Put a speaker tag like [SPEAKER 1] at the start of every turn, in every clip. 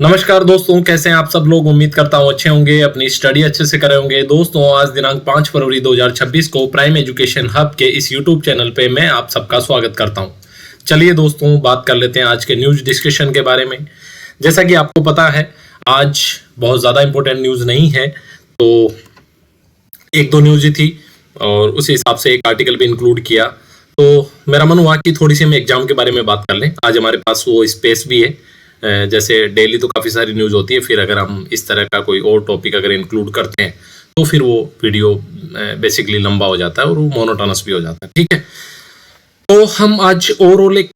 [SPEAKER 1] नमस्कार दोस्तों, कैसे हैं आप सब लोग। उम्मीद करता हूं अच्छे होंगे, अपनी स्टडी अच्छे से कर रहे होंगे। दोस्तों, आज दिनांक 5 फरवरी 2026 को प्राइम एजुकेशन हब के इस यूट्यूब चैनल पे मैं आप सबका स्वागत करता हूं। चलिए दोस्तों, बात कर लेते हैं आज के न्यूज डिस्कशन के बारे में। जैसा कि आपको पता है, आज बहुत ज़्यादा इंपॉर्टेंट न्यूज़ नहीं है, तो एक दो न्यूज़ ही थी और उसी हिसाब से एक आर्टिकल भी इंक्लूड किया। तो मेरा मन हुआ कि थोड़ी सी हम एग्जाम के बारे में बात कर लें। आज हमारे पास वो स्पेस भी है। जैसे डेली तो काफ़ी सारी न्यूज़ होती है, फिर अगर हम इस तरह का कोई और टॉपिक अगर इंक्लूड करते हैं तो फिर वो वीडियो बेसिकली लंबा हो जाता है और वो मोनोटोनस भी हो जाता है। ठीक है, तो हम आज ओवरऑल एक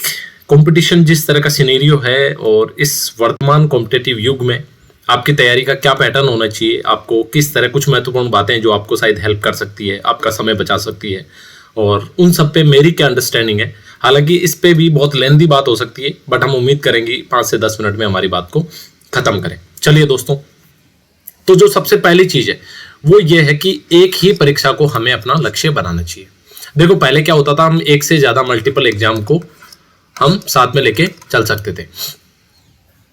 [SPEAKER 1] कंपटीशन जिस तरह का सिनेरियो है और इस वर्तमान कॉम्पिटिटिव युग में आपकी तैयारी का क्या पैटर्न होना चाहिए, आपको किस तरह कुछ महत्वपूर्ण बातें जो आपको शायद हेल्प कर सकती है, आपका समय बचा सकती है, और उन सब पे मेरी क्या अंडरस्टैंडिंग है। हालांकि इस पे भी बहुत लेंथी बात हो सकती है, बट हम उम्मीद करेंगे 5 से 10 मिनट में हमारी बात को खत्म करें। चलिए दोस्तों, तो जो सबसे पहली चीज है वो ये है कि एक ही परीक्षा को हमें अपना लक्ष्य बनाना चाहिए। देखो, पहले क्या होता था, हम एक से ज्यादा मल्टीपल एग्जाम को हम साथ में लेके चल सकते थे,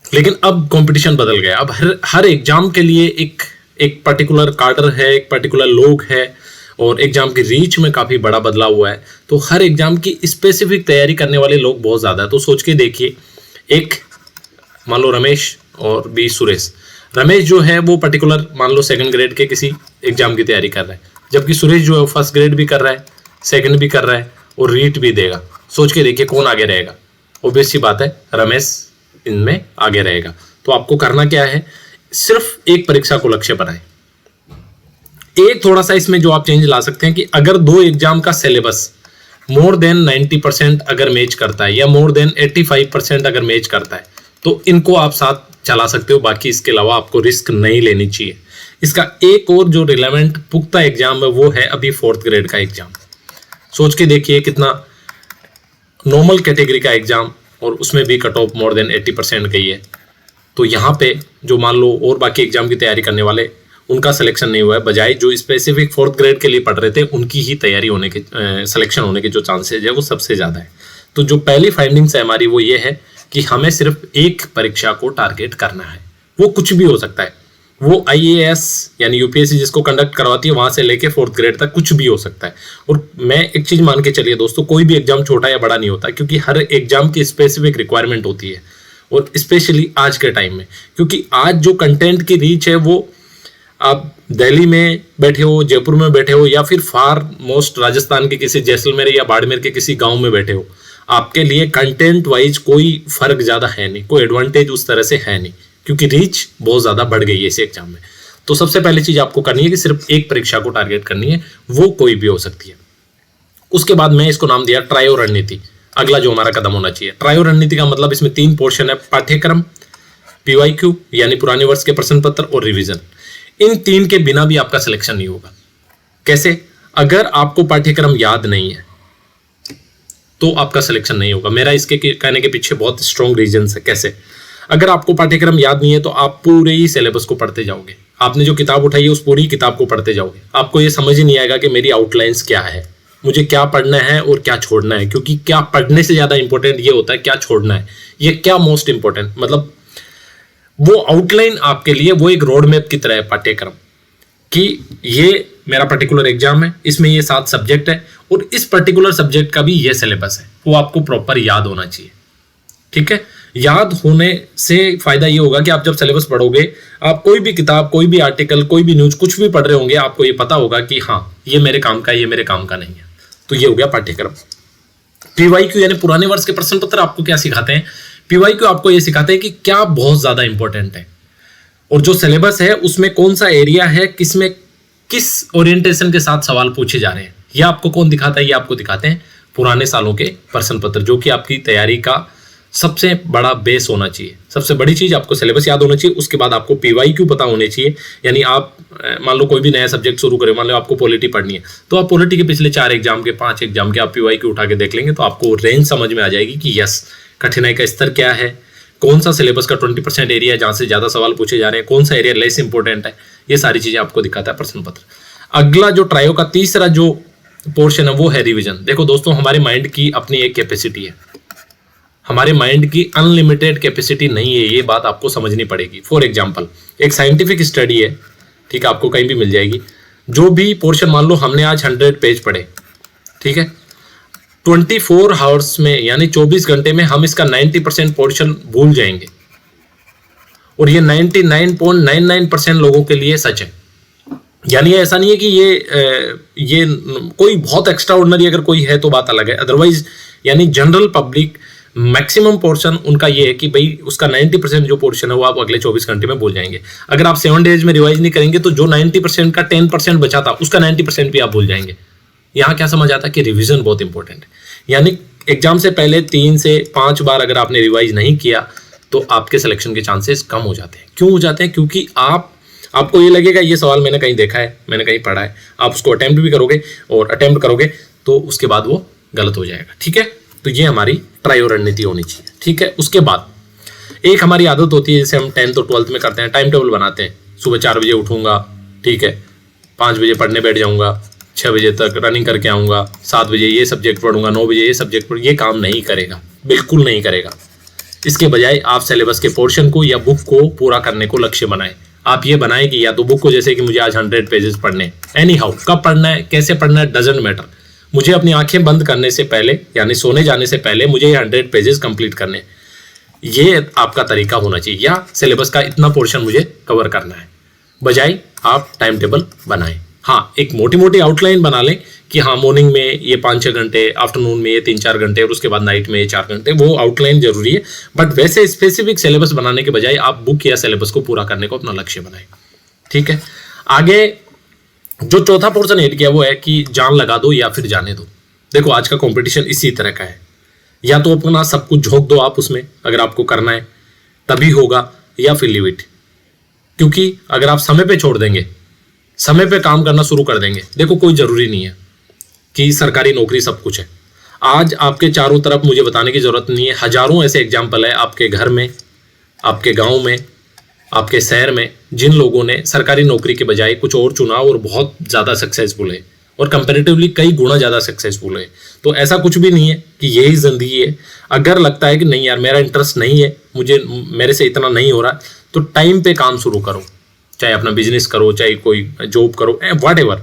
[SPEAKER 1] लेकिन अब कंपटीशन बदल गया। अब हर एग्जाम के लिए एक पर्टिकुलर कार्डर है, एक पर्टिकुलर लोग है, और एग्जाम की रीच में काफ़ी बड़ा बदलाव हुआ है। तो हर एग्जाम की स्पेसिफिक तैयारी करने वाले लोग बहुत ज़्यादा है। तो सोच के देखिए, एक मान लो रमेश और बी सुरेश। रमेश जो है वो पर्टिकुलर मान लो 2nd ग्रेड के किसी एग्जाम की तैयारी कर रहा है, जबकि सुरेश जो है 1st ग्रेड भी कर रहा है, 2nd भी कर रहा है और रीट भी देगा। सोच के देखिए कौन आगे रहेगा। ऑब्वियस सी बात है, रमेश इनमें आगे रहेगा। तो आपको करना क्या है, सिर्फ एक परीक्षा को लक्ष्य बनाएं। एक थोड़ा सा इसमें जो आप चेंज ला सकते हैं कि अगर 2 एग्जाम का सिलेबस मोर देन 90% अगर मैच करता है या मोर देन 85% अगर मैच करता है तो इनको आप साथ चला सकते हो। बाकी इसके अलावा आपको रिस्क नहीं लेनी चाहिए। इसका एक और जो रिलेवेंट पुख्ता एग्जाम है वो है अभी 4th ग्रेड का एग्जाम। सोच के देखिए कितना नॉर्मल कैटेगरी का एग्जाम, और उसमें भी कट ऑफ मोर देन 80% गई है। तो यहाँ पे जो मान लो और बाकी एग्जाम की तैयारी करने वाले उनका सिलेक्शन नहीं हुआ है, बजाय जो स्पेसिफिक 4th ग्रेड के लिए पढ़ रहे थे उनकी ही तैयारी होने के सिलेक्शन होने के जो चांसेज है वो सबसे ज़्यादा है। तो जो पहली फाइंडिंग्स है हमारी वो ये है कि हमें सिर्फ एक परीक्षा को टारगेट करना है। वो कुछ भी हो सकता है, वो IAS यानी UPSC जिसको कंडक्ट करवाती है वहाँ से लेके 4th ग्रेड तक कुछ भी हो सकता है। और मैं एक चीज़ मान के चलिए दोस्तों, कोई भी एग्जाम छोटा या बड़ा नहीं होता, क्योंकि हर एग्जाम की स्पेसिफिक रिक्वायरमेंट होती है। और स्पेशली आज के टाइम में, क्योंकि आज जो कंटेंट की रीच है वो आप दिल्ली में बैठे हो, जयपुर में बैठे हो, या फिर फार मोस्ट राजस्थान के किसी जैसलमेर या बाड़मेर के किसी गांव में बैठे हो, आपके लिए कंटेंट वाइज कोई फर्क ज़्यादा है नहीं, कोई एडवांटेज उस तरह से है नहीं, क्योंकि रीच बहुत ज़्यादा बढ़ गई है इस एग्जाम में। तो सबसे पहली चीज़ आपको करनी है कि सिर्फ एक परीक्षा को टारगेट करनी है, वो कोई भी हो सकती है। उसके बाद मैं इसको नाम दिया ट्रायो रणनीति। अगला जो हमारा कदम होना चाहिए, ट्रायो रणनीति का मतलब इसमें 3 पोर्शन है: पाठ्यक्रम, PYQ यानी पुराने वर्ष के प्रश्न पत्र, और रिवीजन। इन 3 के बिना भी आपका सिलेक्शन नहीं होगा। कैसे? अगर आपको पाठ्यक्रम याद नहीं है तो आपका सिलेक्शन नहीं होगा। मेरा इसके कहने के पीछे बहुत स्ट्रॉन्ग रीजंस है। कैसे? अगर आपको पाठ्यक्रम याद नहीं है तो आप पूरे ही सिलेबस को पढ़ते जाओगे। आपने जो किताब उठाई है उस पूरी किताब को पढ़ते जाओगे। आपको ये समझ ही नहीं आएगा कि मेरी आउटलाइंस क्या है, मुझे क्या पढ़ना है और क्या छोड़ना है। क्योंकि क्या पढ़ने से ज़्यादा इंपॉर्टेंट ये होता है क्या छोड़ना है, ये क्या मोस्ट इंपॉर्टेंट, मतलब वो आउटलाइन आपके लिए वो एक रोड मैप की तरह है पाठ्यक्रम, कि ये मेरा पर्टिकुलर एग्जाम है, इसमें ये 7 सब्जेक्ट है और इस पर्टिकुलर सब्जेक्ट का भी ये सिलेबस है। वो आपको प्रॉपर याद होना चाहिए। ठीक है, याद होने से फायदा ये होगा कि आप जब सिलेबस पढ़ोगे, आप कोई भी किताब, कोई भी आर्टिकल, कोई भी न्यूज कुछ भी पढ़ रहे होंगे, आपको ये पता होगा कि हाँ ये मेरे काम का है, ये मेरे काम का नहीं है। तो ये हो गया पाठ्यक्रम। PYQ यानी पुराने वर्ष के प्रश्न पत्र आपको क्या सिखाते हैं? PYQ आपको ये सिखाते हैं कि क्या बहुत ज्यादा इंपॉर्टेंट है, और जो सिलेबस है उसमें कौन सा एरिया है, किसमें किस ओरिएंटेशन के साथ सवाल पूछे जा रहे हैं। ये आपको कौन दिखाता है? ये आपको दिखाते हैं पुराने सालों के प्रश्न पत्र, जो कि आपकी तैयारी का सबसे बड़ा बेस होना चाहिए। सबसे बड़ी चीज आपको सिलेबस याद होना चाहिए। उसके बाद आपको PYQ पता होने चाहिए। यानी आप मान लो कोई भी नया सब्जेक्ट शुरू करें, मान लो आपको पॉलिटी पढ़नी है, तो आप पॉलिटी के पिछले 4 एग्जाम के 5 एग्जाम के आप PYQ उठा के देख लेंगे तो आपको रेंज समझ में आ जाएगी कि यस कठिनाई का स्तर क्या है, कौन सा सिलेबस का 20% एरिया है जहां से ज्यादा सवाल पूछे जा रहे हैं, कौन सा एरिया लेस इंपॉर्टेंट है। ये सारी चीजें आपको दिखाता है प्रश्न पत्र। अगला जो ट्रायो का तीसरा जो पोर्शन है वो है रिवीजन। देखो दोस्तों, हमारे माइंड की अपनी एक कैपेसिटी है। हमारे माइंड की अनलिमिटेड कैपेसिटी नहीं है, ये बात आपको समझनी पड़ेगी। फॉर एग्जाम्पल, एक साइंटिफिक स्टडी है, ठीक है, आपको कहीं भी मिल जाएगी। जो भी पोर्शन, मान लो हमने आज 100 पेज पढ़े, ठीक है, 24 आवर्स में यानी 24 घंटे में हम इसका 90% पोर्शन भूल जाएंगे। और ये 99.99% लोगों के लिए सच है। यानी ऐसा नहीं है कि ये कोई बहुत एक्स्ट्रा ऑर्डिनरी अगर कोई है तो बात अलग है, अदरवाइज यानी जनरल पब्लिक मैक्सिमम पोर्शन उनका ये है कि भाई उसका 90% जो पोर्शन है वो आप अगले 24 घंटे में भूल जाएंगे। अगर आप 7 डेज में रिवाइज नहीं करेंगे तो जो 90% का 10% बचा था उसका 90% भी आप भूल जाएंगे। यहाँ क्या समझ आता है कि रिवीजन बहुत इंपॉर्टेंट है। यानी एग्जाम से पहले 3 से 5 बार अगर आपने रिवाइज नहीं किया तो आपके सिलेक्शन के चांसेस कम हो जाते हैं। क्यों हो जाते हैं? क्योंकि आपको ये लगेगा ये सवाल मैंने कहीं देखा है, मैंने कहीं पढ़ा है, आप उसको अटेम्प्ट भी करोगे और अटेम्प्ट करोगे तो उसके बाद वो गलत हो जाएगा। ठीक है, तो ये हमारी ट्राई और रणनीति होनी चाहिए। ठीक है, उसके बाद एक हमारी आदत होती है, जैसे हम 10th और 12th में करते हैं, टाइम टेबल बनाते हैं। सुबह 4 बजे उठूंगा, ठीक है, 5 बजे पढ़ने बैठ जाऊंगा, 6 बजे तक रनिंग करके आऊंगा, 7 बजे ये सब्जेक्ट पढ़ूंगा, 9 बजे ये सब्जेक्ट पढ़ूंगा। ये काम नहीं करेगा, बिल्कुल नहीं करेगा। इसके बजाय आप सिलेबस के पोर्शन को या बुक को पूरा करने को लक्ष्य बनाएं। आप ये बनाएं कि या तो बुक को, जैसे कि मुझे आज 100 पेजेस पढ़ने, एनी हाउ, कब पढ़ना है, कैसे पढ़ना है, डजंट मैटर। मुझे अपनी आंखें बंद करने से पहले यानी सोने जाने से पहले मुझे ये 100 पेजेस कंप्लीट करने, ये आपका तरीका होना चाहिए। या सिलेबस का इतना पोर्शन मुझे कवर करना है, बजाय आप टाइम टेबल बनाएं। हाँ, एक मोटी मोटी आउटलाइन बना लें कि हाँ मॉर्निंग में ये 5-6 घंटे, आफ्टरनून में ये 3-4 घंटे और उसके बाद नाइट में ये 4 घंटे, वो आउटलाइन जरूरी है। बट वैसे स्पेसिफिक सिलेबस बनाने के बजाय आप बुक या सिलेबस को पूरा करने को अपना लक्ष्य बनाएं। ठीक है, आगे जो चौथा पोर्शन ऐड किया वो है कि जान लगा दो या फिर जाने दो। देखो आज का कंपटीशन इसी तरह का है, या तो अपना सब कुछ झोंक दो आप उसमें अगर आपको करना है तभी होगा, या फिर लिव इट। क्योंकि अगर आप समय पे छोड़ देंगे, समय पे काम करना शुरू कर देंगे, देखो कोई जरूरी नहीं है कि सरकारी नौकरी सब कुछ है। आज आपके चारों तरफ मुझे बताने की जरूरत नहीं है, हजारों ऐसे एग्जाम्पल है आपके घर में, आपके गांव में, आपके शहर में, जिन लोगों ने सरकारी नौकरी के बजाय कुछ और चुना और बहुत ज़्यादा सक्सेसफुल है और कंपैरेटिवली कई गुना ज़्यादा सक्सेसफुल है। तो ऐसा कुछ भी नहीं है कि यही जिंदगी है। अगर लगता है कि नहीं यार मेरा इंटरेस्ट नहीं है, मेरे से इतना नहीं हो रहा, तो टाइम पे काम शुरू करो, चाहे अपना बिजनेस करो, चाहे कोई जॉब करो, व्हाटएवर।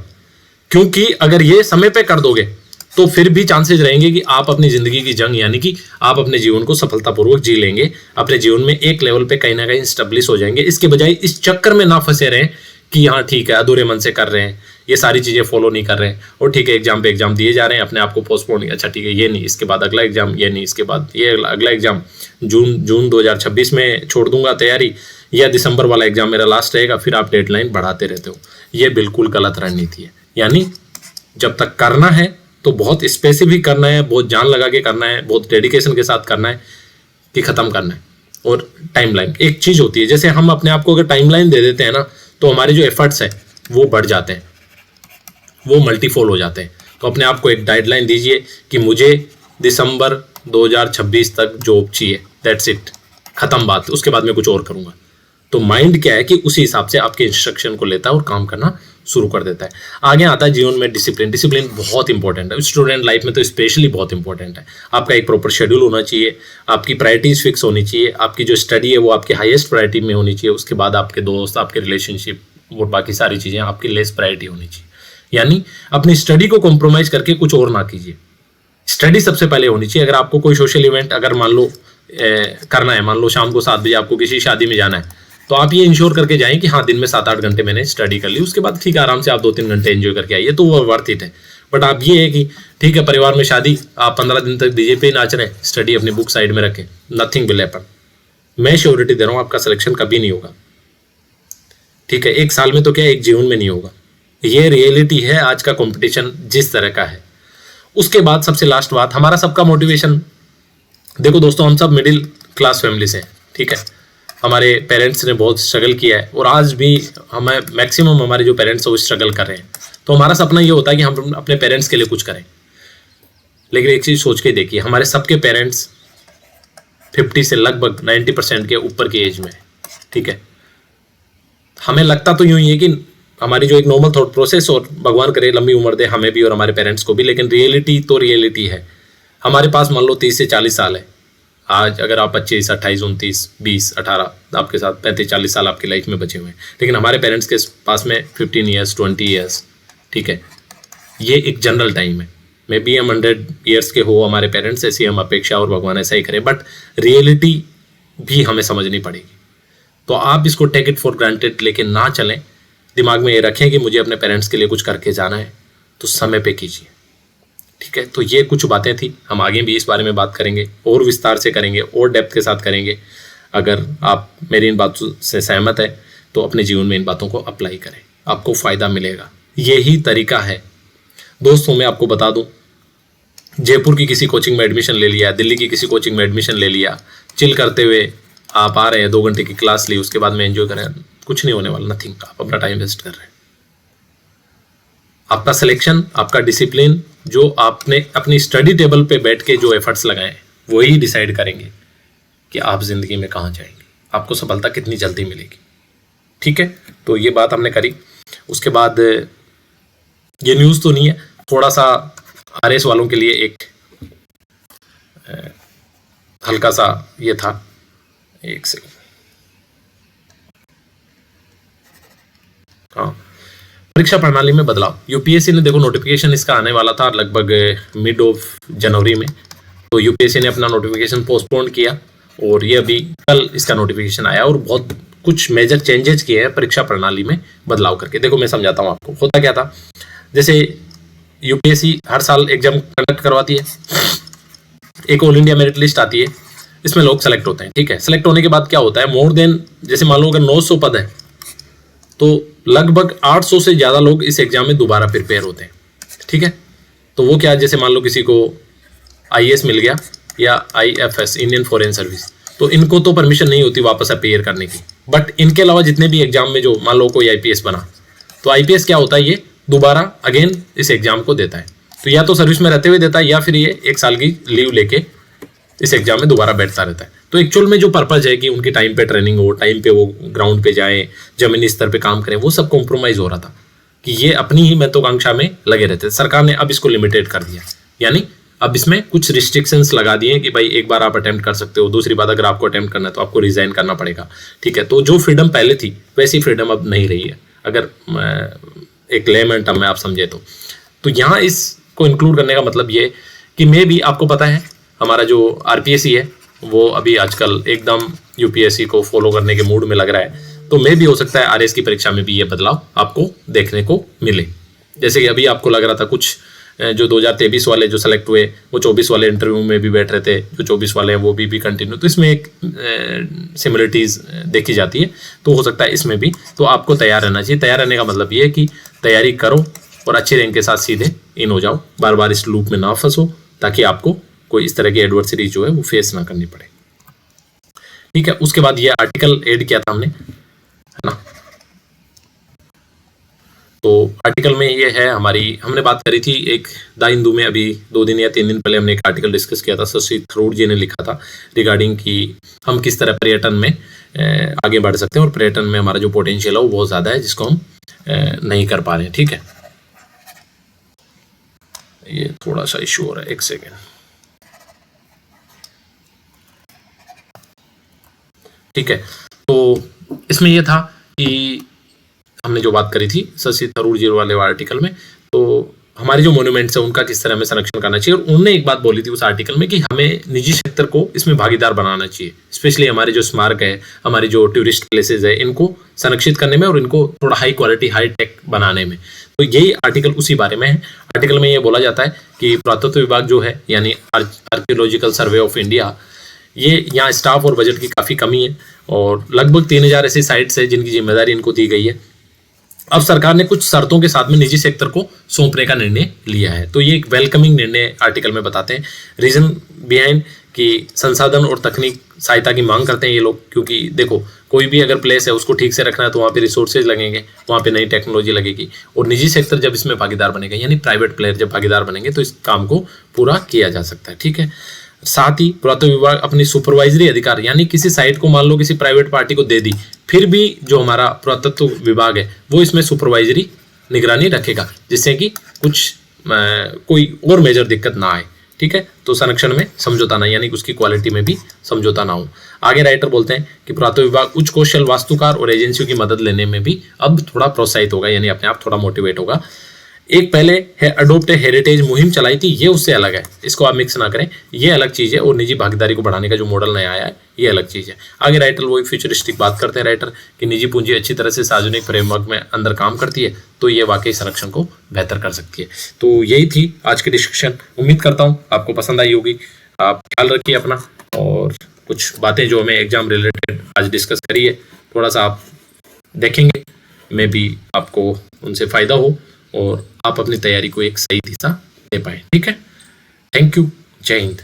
[SPEAKER 1] क्योंकि अगर ये समय पे कर दोगे तो फिर भी चांसेस रहेंगे कि आप अपनी जिंदगी की जंग यानी कि आप अपने जीवन को सफलतापूर्वक जी लेंगे, अपने जीवन में एक लेवल पे कहीं ना कहीं स्टेब्लिश हो जाएंगे। इसके बजाय इस चक्कर में ना फंसे रहें कि हाँ ठीक है अधूरे मन से कर रहे हैं, ये सारी चीजें फॉलो नहीं कर रहे हैं और ठीक है एग्जाम पे एग्जाम दिए जा रहे हैं, अपने आप को पोस्टपोन, अच्छा ठीक है ये नहीं, इसके बाद अगला एग्जाम, ये नहीं, इसके बाद ये अगला एग्जाम, जून 2026 में छोड़ दूंगा तैयारी, या दिसंबर वाला एग्जाम मेरा लास्ट रहेगा, फिर आप डेडलाइन बढ़ाते रहते हो। ये बिल्कुल गलत रणनीति है। यानी जब तक करना है तो बहुत स्पेसिफिक करना है, बहुत जान लगा के करना है, बहुत डेडिकेशन के साथ करना है कि खत्म करना है। और टाइमलाइन एक चीज होती है, जैसे हम अपने आप को अगर टाइमलाइन दे देते हैं ना तो हमारे जो एफर्ट्स है वो बढ़ जाते हैं, वो मल्टीफोल हो जाते हैं। तो अपने आप को एक गाइडलाइन दीजिए कि मुझे दिसंबर 2026 तक जॉब चाहिए, दैट्स इट, खत्म बात, उसके बाद मैं कुछ और करूंगा। तो माइंड क्या है कि उसी हिसाब से आपके इंस्ट्रक्शन को लेता है और काम करना शुरू कर देता है। आगे आता है जीवन में डिसिप्लिन। डिसिप्लिन बहुत इंपॉर्टेंट है, स्टूडेंट लाइफ में तो स्पेशली बहुत इंपॉर्टेंट है। आपका एक प्रॉपर शेड्यूल होना चाहिए, आपकी प्रायोरिटीज फिक्स होनी चाहिए, आपकी जो स्टडी है वो आपकी हाईएस्ट प्रायोरिटी में होनी चाहिए, उसके बाद आपके दोस्त, आपके रिलेशनशिप और बाकी सारी चीज़ें आपकी लेस प्रायोरिटी होनी चाहिए। यानी अपनी स्टडी को कॉम्प्रोमाइज करके कुछ और ना कीजिए, स्टडी सबसे पहले होनी चाहिए। अगर आपको कोई सोशल इवेंट अगर मान लो करना है, मान लो शाम को 7 बजे आपको किसी शादी में जाना है, तो आप ये इंश्योर करके जाएं कि हाँ दिन में 7-8 घंटे मैंने स्टडी कर ली, उसके बाद ठीक है आराम से आप 2-3 घंटे एंजॉय करके आइए, तो वो वर्थ इट है। बट आप ये है कि ठीक है परिवार में शादी, आप 15 दिन तक डीजे पे नाच रहे हैं, स्टडी अपनी बुक साइड में रखें, नथिंग विल हैपन। मैं श्योरिटी दे रहा हूँ आपका सिलेक्शन कभी नहीं होगा। ठीक है, 1 साल में तो क्या, एक जीवन में नहीं होगा। ये रियलिटी है आज का कॉम्पिटिशन जिस तरह का है। उसके बाद सबसे लास्ट बात, हमारा सबका मोटिवेशन, देखो दोस्तों हम सब मिडिल क्लास फैमिली से, ठीक है, हमारे पेरेंट्स ने बहुत स्ट्रगल किया है और आज भी हमें मैक्सिमम हमारे जो पेरेंट्स हैं वो स्ट्रगल कर रहे हैं। तो हमारा सपना ये होता है कि हम अपने पेरेंट्स के लिए कुछ करें। लेकिन एक चीज़ सोच के देखिए, हमारे सबके पेरेंट्स 50 से लगभग 90% के ऊपर की एज में है। ठीक है, हमें लगता तो यूं ही है कि हमारी जो एक नॉर्मल थॉट प्रोसेस, और भगवान करे लंबी उम्र दे हमें भी और हमारे पेरेंट्स को भी, लेकिन रियलिटी तो रियलिटी है। हमारे पास मान लो 30 से 40 साल है, आज अगर आप 25, 28, 29, 20, 18, आपके साथ 35, 40 साल आपकी लाइफ में बचे हुए हैं, लेकिन हमारे पेरेंट्स के पास में 15 ईयर्स, 20 ईयर्स, ठीक है, ये एक जनरल टाइम है। मे बी हम 100 ईयर्स के हो हमारे पेरेंट्स, ऐसी हम अपेक्षा और भगवान ऐसा ही करें, बट रियलिटी भी हमें समझनी पड़ेगी। तो आप इसको टेक इट फॉर ग्रांटेड लेके ना चलें, दिमाग में ये रखें कि मुझे अपने पेरेंट्स के लिए कुछ करके जाना है, तो समय पे कीजिए, ठीक है। तो ये कुछ बातें थी, हम आगे भी इस बारे में बात करेंगे, और विस्तार से करेंगे, और डेप्थ के साथ करेंगे। अगर आप मेरी इन बातों से सहमत है तो अपने जीवन में इन बातों को अप्लाई करें, आपको फ़ायदा मिलेगा। यही तरीका है दोस्तों। मैं आपको बता दूं, जयपुर की किसी कोचिंग में एडमिशन ले लिया, दिल्ली की किसी कोचिंग में एडमिशन ले लिया, चिल करते हुए आप आ रहे हैं, 2 घंटे की क्लास ली, उसके बाद में एंजॉय करें, कुछ नहीं होने वाला, नथिंग। आप अपना टाइम वेस्ट कर रहे हैं। आपका सिलेक्शन, आपका डिसिप्लिन, जो आपने अपनी स्टडी टेबल पे बैठ के जो एफर्ट्स लगाए, वही डिसाइड करेंगे कि आप जिंदगी में कहाँ जाएंगे, आपको सफलता कितनी जल्दी मिलेगी, ठीक है। तो ये बात हमने करी। उसके बाद ये न्यूज़ तो नहीं है, थोड़ा सा आरएस वालों के लिए एक हल्का सा ये था, एक सेकंड, हाँ, परीक्षा प्रणाली में बदलाव। यूपीएससी ने देखो नोटिफिकेशन इसका आने वाला था लगभग मिड ऑफ जनवरी में, तो यूपीएससी ने अपना नोटिफिकेशन पोस्टपोन किया, और ये अभी कल इसका नोटिफिकेशन आया, और बहुत कुछ मेजर चेंजेस किए हैं परीक्षा प्रणाली में बदलाव करके। देखो मैं समझाता हूँ आपको, होता क्या था, जैसे यूपीएससी हर साल एग्जाम कंडक्ट करवाती है, एक ऑल इंडिया मेरिट लिस्ट आती है, इसमें लोग सेलेक्ट होते हैं, ठीक है। सेलेक्ट होने के बाद क्या होता है, मोर देन, जैसे मान लो अगर 900 पद है, तो लगभग 800 से ज़्यादा लोग इस एग्जाम में दोबारा प्रिपेयर होते हैं, ठीक है। तो वो क्या, जैसे मान लो किसी को आईएएस मिल गया या आईएफएस, इंडियन फॉरेन सर्विस, तो इनको तो परमिशन नहीं होती वापस अपीयर करने की, बट इनके अलावा जितने भी एग्जाम में, जो मान लो कोई आईपीएस बना, तो आईपीएस क्या होता है, ये दोबारा अगेन इस एग्जाम को देता है। तो या तो सर्विस में रहते हुए देता है, या फिर ये 1 साल की लीव लेके इस एग्जाम में दोबारा बैठता रहता है। तो एक्चुअल में जो पर्पज है कि उनकी टाइम पे ट्रेनिंग हो, टाइम पे वो ग्राउंड पे जाएं, जमीनी स्तर पे काम करें, वो सब कॉम्प्रोमाइज हो रहा था, कि ये अपनी ही महत्वाकांक्षा में लगे रहते थे। सरकार ने अब इसको लिमिटेड कर दिया, यानी अब इसमें कुछ रिस्ट्रिक्शंस लगा दिए कि भाई एक बार आप अटेम्प्ट कर सकते हो, दूसरी बार अगर आपको अटेम्प्ट करना है तो आपको रिजाइन करना पड़ेगा, ठीक है। तो जो फ्रीडम पहले थी वैसी फ्रीडम अब नहीं रही है, अगर एक लेमन टर्म में आप समझे तो यहाँ इसको इंक्लूड करने का मतलब ये कि मे भी आपको पता है हमारा जो आरपीएससी है वो अभी आजकल एकदम यूपीएससी को फॉलो करने के मूड में लग रहा है, तो मे भी हो सकता है आरएस की परीक्षा में भी ये बदलाव आपको देखने को मिले। जैसे कि अभी आपको लग रहा था कुछ जो 2023 वाले जो सेलेक्ट हुए वो 24 वाले इंटरव्यू में भी बैठ रहे थे, जो 24 वाले हैं वो भी कंटिन्यू, तो इसमें एक सिमिलरिटीज़ देखी जाती है। तो हो सकता है इसमें भी, तो आपको तैयार रहना चाहिए। तैयार रहने का मतलब ये है कि तैयारी करो और अच्छे रैंक के साथ सीधे इन हो जाओ, बार बार इस लूप में ना फंसो, ताकि आपको कोई इस तरह की एडवर्सिटी जो है वो फेस ना करनी पड़े, ठीक है। उसके बाद ये आर्टिकल ऐड किया था हमने, है ना। तो आर्टिकल में ये है हमारी, हमने बात करी थी एक द हिंदू में, अभी 2 दिन या 3 दिन पहले हमने एक आर्टिकल डिस्कस किया था, शशि थरूर जी ने लिखा था रिगार्डिंग कि हम किस तरह पर्यटन में आगे बढ़ सकते हैं, और पर्यटन में हमारा जो पोटेंशियल है वो बहुत ज़्यादा है, जिसको हम नहीं कर पा रहे हैं, ठीक है। ये थोड़ा सा इशू हो रहा है, एक सेकेंड, ठीक है। तो इसमें यह था कि हमने जो बात करी थी शशि थरूर जी वाले आर्टिकल में, तो हमारे जो मोन्यूमेंट्स हैं उनका किस तरह हमें संरक्षण करना चाहिए, और उन्होंने एक बात बोली थी उस आर्टिकल में कि हमें निजी सेक्टर को इसमें भागीदार बनाना चाहिए, स्पेशली हमारे जो स्मारक है, हमारे जो टूरिस्ट प्लेसेज है, इनको संरक्षित करने में और इनको थोड़ा हाई क्वालिटी हाई टेक बनाने में। तो यही आर्टिकल उसी बारे में है। आर्टिकल में ये बोला जाता है कि पुरातत्व विभाग जो है, यानी आर्कियोलॉजिकल सर्वे ऑफ इंडिया, ये यहाँ स्टाफ और बजट की काफ़ी कमी है, और लगभग 3000 ऐसी साइट्स है जिनकी जिम्मेदारी इनको दी गई है। अब सरकार ने कुछ शर्तों के साथ में निजी सेक्टर को सौंपने का निर्णय लिया है, तो ये एक वेलकमिंग निर्णय आर्टिकल में बताते हैं। रीजन बिहाइंड कि संसाधन और तकनीक सहायता की मांग करते हैं ये लोग, क्योंकि देखो कोई भी अगर प्लेस है उसको ठीक से रखना है तो वहाँ पे रिसोर्सेज लगेंगे, वहाँ पे नई टेक्नोलॉजी लगेगी, और निजी सेक्टर जब इसमें भागीदार बनेगा, यानी प्राइवेट प्लेयर जब भागीदार बनेंगे, तो इस काम को पूरा किया जा सकता है, ठीक है। साथ ही पुरातत्व विभाग अपनी सुपरवाइजरी अधिकार, यानी किसी साइट को मान लो किसी प्राइवेट पार्टी को दे दी, फिर भी जो हमारा पुरातत्व विभाग है वो इसमें सुपरवाइजरी निगरानी रखेगा, जिससे कि कुछ कोई और मेजर दिक्कत ना आए, ठीक है, तो संरक्षण में समझौता ना, यानी कि उसकी क्वालिटी में भी समझौता ना हो। आगे राइटर बोलते हैं कि पुरातत्व विभाग उच्च कौशल वास्तुकार और एजेंसियों की मदद लेने में भी अब थोड़ा प्रोत्साहित होगा, यानी अपने आप थोड़ा मोटिवेट होगा। एक पहले है अडोप्ट हेरिटेज मुहिम चलाई थी, ये उससे अलग है, इसको आप मिक्स ना करें, ये अलग चीज है। और निजी भागीदारी को बढ़ाने का जो मॉडल नया आया है, ये अलग चीज है। आगे राइटर वही फ्यूचरिस्टिक बात करते हैं राइटर कि निजी पूंजी अच्छी तरह से सार्वजनिक फ्रेमवर्क में अंदर काम करती है तो ये वाकई संरक्षण को बेहतर कर सकती है। तो यही थी आज की डिस्कशन, उम्मीद करता हूँ आपको पसंद आई होगी। आप ख्याल रखिए अपना, और कुछ बातें जो हमें एग्जाम रिलेटेड आज डिस्कस करी है थोड़ा सा आप देखेंगे, मे बी आपको उनसे फायदा हो और आप अपनी तैयारी को एक सही दिशा दे पाए। ठीक है, थैंक यू, जय हिंद।